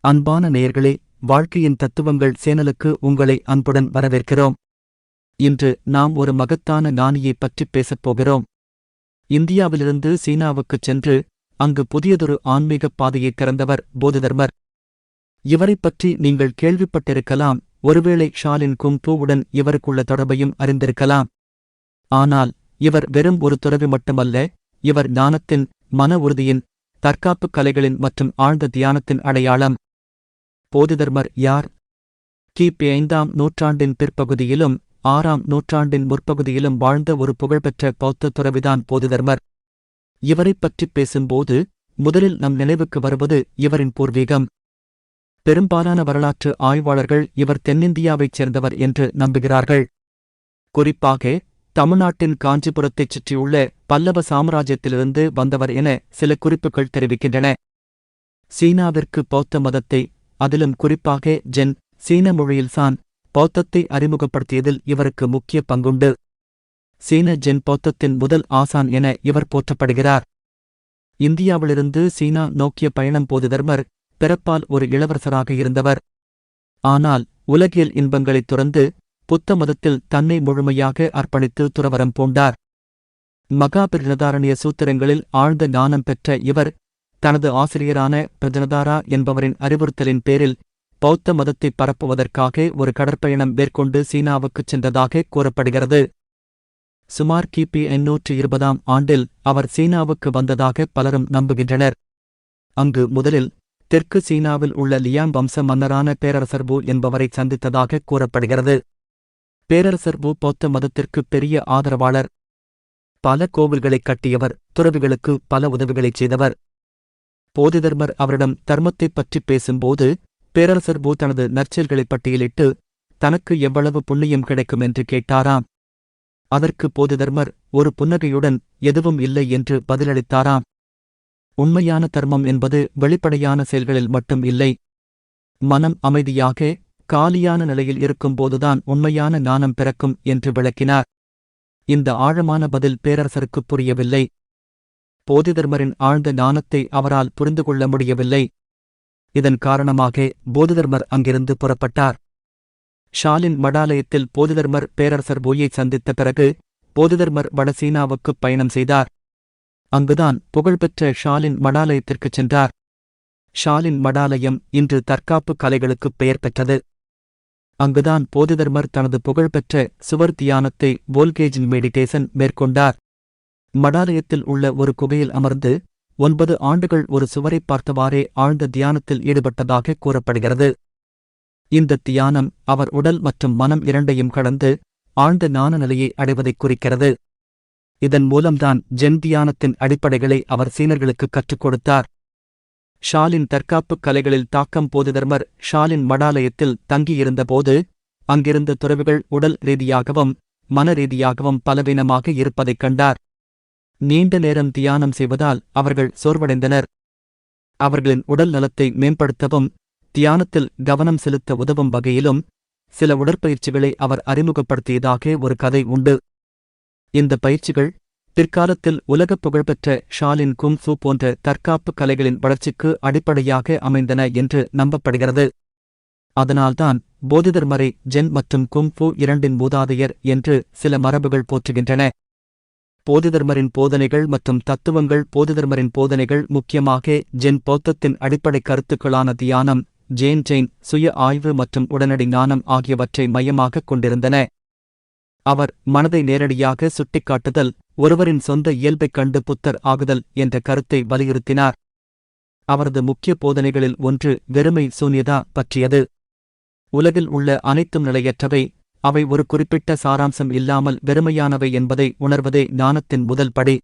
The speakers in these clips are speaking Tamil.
அன்பான நேயர்களே, வாழ்க்கையின் தத்துவங்கள் சேனலுக்கு உங்களை அன்புடன் வரவேற்கிறோம். இன்று நாம் ஒரு மகத்தான ஞானியைப் பற்றிப் பேசப் போகிறோம். இந்தியாவிலிருந்து சீனாவுக்குச் சென்று அங்கு புதியதொரு ஆன்மீகப் பாதையைத் திறந்தவர் போதிதர்மர். இவரைப் பற்றி நீங்கள் கேள்விப்பட்டிருக்கலாம். ஒருவேளை ஷாலின் குங்ஃபூவுடன் இவருக்குள்ள தொடர்பையும் அறிந்திருக்கலாம். ஆனால் இவர் வெறும் ஒரு துறவி மட்டுமல்ல, இவர் ஞானத்தின், மன உறுதியின், தற்காப்புக் கலைகளின் மற்றும் ஆழ்ந்த தியானத்தின் அடையாளம். போதிதர்மர் யார்? கிபி 5ஆம் நூற்றாண்டின் பிற்பகுதியிலும் 6ஆம் நூற்றாண்டின் முற்பகுதியிலும் வாழ்ந்த ஒரு புகழ்பெற்ற பௌத்த துறவிதான் போதிதர்மர். இவரைப் பற்றிப் பேசும்போது முதலில் நம் நினைவுக்கு வருவது இவரின் பூர்வீகம். பெரும்பாலான வரலாற்று ஆய்வாளர்கள் இவர் தென்னிந்தியாவைச் சேர்ந்தவர் என்று நம்புகிறார்கள். குறிப்பாக தமிழ்நாட்டின் காஞ்சிபுரத்தைச் சுற்றியுள்ள பல்லவ சாம்ராஜ்யத்திலிருந்து வந்தவர் என சில குறிப்புகள் தெரிவிக்கின்றன. சீனாவிற்கு பௌத்த மதத்தை, அதிலும் குறிப்பாக ஜென் சீன மொழியில் சான் பௌத்தத்தை அறிமுகப்படுத்தியதில் இவருக்கு முக்கிய பங்குண்டு. சீன ஜென் பௌத்தத்தின் முதல் ஆசான் என இவர் போற்றப்படுகிறார். இந்தியாவிலிருந்து சீனா நோக்கிய பயணம் போதிதர்மர் பிறப்பால் ஒரு இளவரசராக இருந்தவர். ஆனால் உலகியல் இன்பங்களைத் துறந்து புத்த மதத்தில் தன்னை முழுமையாக அர்ப்பணித்து துறவறம் பூண்டார். மகாபிருநதாரண்ய சூத்திரங்களில் ஆழ்ந்த ஞானம் பெற்ற இவர் தனது ஆசிரியரான பிரஜனதாரா என்பவரின் அறிவுறுத்தலின் பேரில் பௌத்த மதத்தை பரப்புவதற்காக ஒரு கடற்பயணம் மேற்கொண்டு சீனாவுக்குச் சென்றதாக கூறப்படுகிறது. சுமார் கிபி 820ஆம் ஆண்டில் அவர் சீனாவுக்கு வந்ததாக பலரும் நம்புகின்றனர். அங்கு முதலில் தெற்கு சீனாவில் உள்ள லியாங் வம்ச மன்னரான பேரரசர் வு என்பவரை சந்தித்ததாக கூறப்படுகிறது. பேரரசர் வு பௌத்த மதத்திற்கு பெரிய ஆதரவாளர். பல கோவில்களைக் கட்டியவர், துறவிகளுக்கு பல உதவிகளைச் செய்தவர். போதிதர்மர் அவரிடம் தர்மத்தைப் பற்றிப் பேசும்போது பேரரசர் வு தனது நற்செயல்களைப் பட்டியலிட்டு தனக்கு எவ்வளவு புண்ணியம் கிடைக்கும் என்று கேட்டாராம். அதற்கு போதிதர்மர் ஒரு புன்னகையுடன் எதுவும் இல்லை என்று பதிலளித்தாராம். உண்மையான தர்மம் என்பது வெளிப்படையான செயல்களில் மட்டும் இல்லை. மனம் அமைதியாக காலியான நிலையில் இருக்கும்போதுதான் உண்மையான ஞானம் பிறக்கும் என்று விளக்கினார். இந்த ஆழமான பதில் பேரரசருக்குப் புரியவில்லை. போதிதர்மரின் ஆழ்ந்த ஞானத்தை அவரால் புரிந்து கொள்ள முடியவில்லை. இதன் காரணமாக போதிதர்மர் அங்கிருந்து புறப்பட்டார். ஷாலின் மடாலயத்தில் போதிதர்மர் பேரரசர் வுயை சந்தித்த பிறகு போதிதர்மர் வடசீனாவுக்குப் பயணம் செய்தார். அங்குதான் புகழ்பெற்ற ஷாலின் மடாலயத்திற்குச் சென்றார். ஷாலின் மடாலயம் இன்று தற்காப்பு கலைகளுக்குப் பெயர் பெற்றது. அங்குதான் போதிதர்மர் தனது புகழ்பெற்ற சுவர் தியானத்தை வோல்கேஜின் மெடிடேஷன் மேற்கொண்டார். மடாலயத்தில் உள்ள ஒரு குகையில் அமர்ந்து 9 ஆண்டுகள் ஒரு சுவரைப் பார்த்தவாறே ஆழ்ந்த தியானத்தில் ஈடுபட்டதாக கூறப்படுகிறது. இந்த தியானம் அவர் உடல் மற்றும் மனம் இரண்டையும் கடந்து ஆழ்ந்த ஞான நிலையை அடைவதைக் குறிக்கிறது. இதன் மூலம்தான் ஜென் தியானத்தின் அடிப்படைகளை அவர் சீனர்களுக்கு கற்றுக் கொடுத்தார். ஷாலின் தற்காப்புக் கலைகளில் தாக்கம் போதிதர்மர் ஷாலின் மடாலயத்தில் தங்கியிருந்தபோது அங்கிருந்த துறவிகள் உடல் ரீதியாகவும் மன ரீதியாகவும் பலவீனமாக இருப்பதைக் கண்டார். நீண்ட நேரம் தியானம் செய்வதால் அவர்கள் சோர்வடைந்தனர். அவர்களின் உடல் நலத்தை மேம்படுத்தவும் தியானத்தில் கவனம் செலுத்த உதவும் வகையிலும் சில உடற்பயிற்சிகளை அவர் அறிமுகப்படுத்தியதாக ஒரு கதை உண்டு. இந்த பயிற்சிகள் பிற்காலத்தில் உலகப் புகழ்பெற்ற ஷாலின் குங்ஃபூ போன்ற தற்காப்பு கலைகளின் வளர்ச்சிக்கு அடிப்படையாக அமைந்தன என்று நம்பப்படுகிறது. அதனால்தான் போதிதர்மரை ஜென் மற்றும் குங்ஃபூ இரண்டின் மூதாதையர் என்று சில மரபுகள் போற்றுகின்றன. போதிதர்மரின் போதனைகள் மற்றும் தத்துவங்கள் போதிதர்மரின் போதனைகள் முக்கியமாக ஜென் பௌத்தத்தின் அடிப்படை கருத்துக்களான தியானம், ஜெயின் சுய ஆய்வு மற்றும் உடனடி ஞானம் ஆகியவற்றை மையமாகக் கொண்டிருந்தன. அவர் மனதை நேரடியாக சுட்டிக்காட்டுதல், ஒருவரின் சொந்த இயல்பைக் கண்டு புத்தர் ஆகுதல் என்ற கருத்தை வலியுறுத்தினார். அவரது முக்கிய போதனைகளில் ஒன்று வெறுமை சூன்யதா பற்றியது. உலகில் உள்ள அனைத்தும் நிலையற்றவை, அவை ஒரு குறிப்பிட்ட சாராம்சம் இல்லாமல் வெறுமையானவை என்பதை உணர்வதே ஞானத்தின் முதல் படி.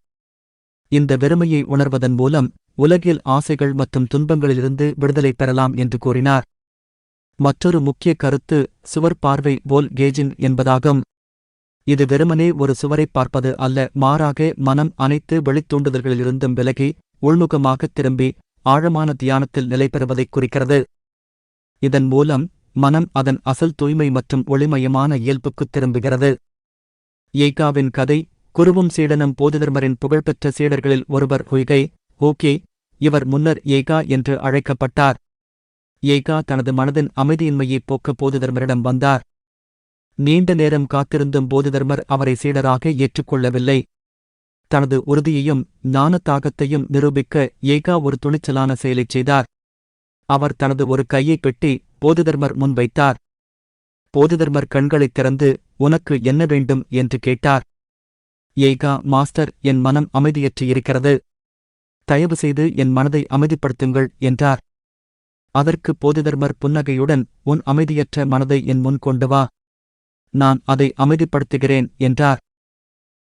இந்த வெறுமையை உணர்வதன் மூலம் உலகில் ஆசைகள் மற்றும் துன்பங்களிலிருந்து விடுதலை பெறலாம் என்று கூறினார். மற்றொரு முக்கிய கருத்து சுவர் பார்வை வோல் கேஜின் என்பதாகும். இது வெறுமனே ஒரு சுவரைப் பார்ப்பது அல்ல, மாறாக மனம் அனைத்து வெளித்தூண்டுதல்களிலிருந்தும் விலகி உள்முகமாகத் திரும்பி ஆழமான தியானத்தில் நிலை பெறுவதைக் குறிக்கிறது. இதன் மூலம் மனம் அதன் அசல் தூய்மை மற்றும் ஒளிமயமான இயல்புக்குத் திரும்புகிறது. ஏகாவின் கதை. குருவும் சீடனும் போதிதர்மரின் புகழ்பெற்ற சீடர்களில் ஒருவர் ஹுய்கை ஹோகே. இவர் முன்னர் ஏகா என்று அழைக்கப்பட்டார். ஏகா தனது மனதின் அமைதியின்மையைப் போக்க போதிதர்மரிடம் வந்தார். நீண்ட நேரம் காத்திருந்தும் போதிதர்மர் அவரை சீடராக ஏற்றுக்கொள்ளவில்லை. தனது உறுதியையும் ஞானத்தாகத்தையும் நிரூபிக்க ஏகா ஒரு துணிச்சலான செயலைச் செய்தார். அவர் தனது ஒரு கையைப் பெட்டி போதிதர்மர் முன்வைத்தார். போதிதர்மர் கண்களைத் திறந்து, "உனக்கு என்ன வேண்டும்?" என்று கேட்டார். ஏகா, "மாஸ்டர், என் மனம் அமைதியற்று இருக்கிறது. தயவு செய்து என் மனதை அமைதிப்படுத்துங்கள்" என்றார். அதற்கு போதிதர்மர் புன்னகையுடன், "உன் அமைதியற்ற மனதை என் முன் கொண்டு வா. நான் அதை அமைதிப்படுத்துகிறேன்" என்றார்.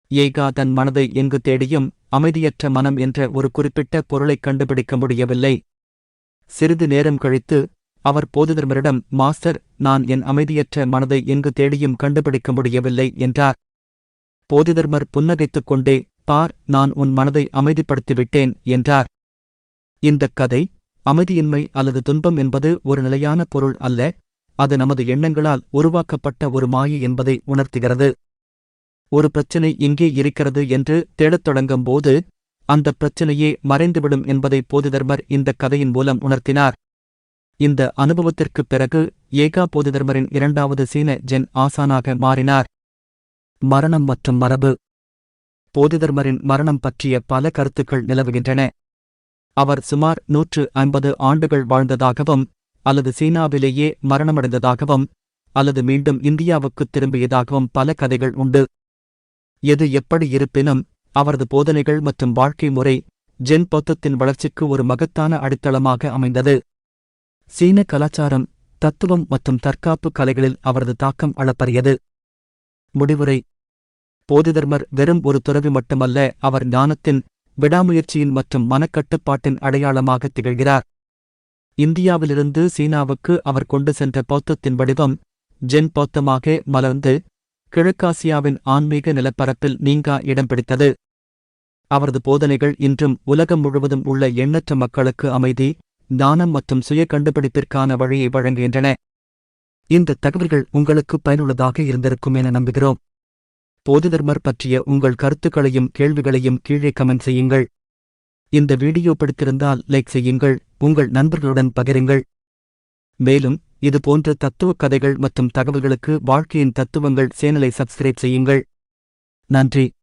ஏகா தன் மனதை எங்கு தேடியும் அமைதியற்ற மனம் என்ற ஒரு குறிப்பிட்ட பொருளைக் கண்டுபிடிக்க முடியவில்லை. சிறிது நேரம் கழித்து அவர் போதிதர்மரிடம், "மாஸ்டர், நான் என் அமைதியற்ற மனதை எங்கு தேடியும் கண்டுபிடிக்க முடியவில்லை" என்றார். போதிதர்மர் புன்னகைத்துக் கொண்டே, "பார், நான் உன் மனதை அமைதிப்படுத்திவிட்டேன்" என்றார். இந்தக் கதை, அமைதியின்மை அல்லது துன்பம் என்பது ஒரு நிலையான பொருள் அல்ல, அது நமது எண்ணங்களால் உருவாக்கப்பட்ட ஒரு மாயை என்பதை உணர்த்துகிறது. ஒரு பிரச்சினை எங்கே இருக்கிறது என்று தேடத் தொடங்கும் போது அந்தப் பிரச்சினையே மறைந்துவிடும் என்பதை போதிதர்மர் இந்தக் கதையின் மூலம் உணர்த்தினார். இந்த அனுபவத்திற்குப் பிறகு ஏகா போதிதர்மரின் 2வது சீன ஜென் ஆசானாக மாறினார். மரணம் மற்றும் மரபு. போதிதர்மரின் மரணம் பற்றிய பல கருத்துக்கள் நிலவுகின்றன. அவர் சுமார் 150 ஆண்டுகள் வாழ்ந்ததாகவும், அல்லது சீனாவிலேயே மரணமடைந்ததாகவும், அல்லது மீண்டும் இந்தியாவுக்குத் திரும்பியதாகவும் பல கதைகள் உண்டு. எது எப்படி இருப்பினும், அவரது போதனைகள் மற்றும் வாழ்க்கை முறை ஜென் பௌத்தத்தின் வளர்ச்சிக்கு ஒரு மகத்தான அடித்தளமாக அமைந்தது. சீன கலாச்சாரம், தத்துவம் மற்றும் தற்காப்பு கலைகளில் அவரது தாக்கம் அளப்பரியது. முடிவுரை. போதிதர்மர் வெறும் ஒரு துறவி மட்டுமல்ல, அவர் ஞானத்தின், விடாமுயற்சியின் மற்றும் மனக்கட்டுப்பாட்டின் அடையாளமாக திகழ்கிறார். இந்தியாவிலிருந்து சீனாவுக்கு அவர் கொண்டு சென்ற பௌத்தத்தின் வடிவம் ஜென் பௌத்தமாக மலர்ந்து கிழக்காசியாவின் ஆன்மீக நிலப்பரப்பில் நீங்கா இடம் பிடித்தது. அவரது போதனைகள் இன்றும் உலகம் முழுவதும் உள்ள எண்ணற்ற மக்களுக்கு அமைதி, ஞானம் மற்றும் சுய கண்டுபிடிப்பிற்கான வழியை வழங்குகின்றன. இந்த தகவல்கள் உங்களுக்கு பயனுள்ளதாக இருந்திருக்கும் என நம்புகிறோம். போதிதர்மர் பற்றிய உங்கள் கருத்துக்களையும் கேள்விகளையும் கீழே கமெண்ட் செய்யுங்கள். இந்த வீடியோ பிடித்திருந்தால் லைக் செய்யுங்கள், உங்கள் நண்பர்களுடன் பகிருங்கள். மேலும் இது போன்ற தத்துவக் கதைகள் மற்றும் தகவல்களுக்கு வாழ்க்கையின் தத்துவங்கள் சேனலை சப்ஸ்கிரைப் செய்யுங்கள். நன்றி.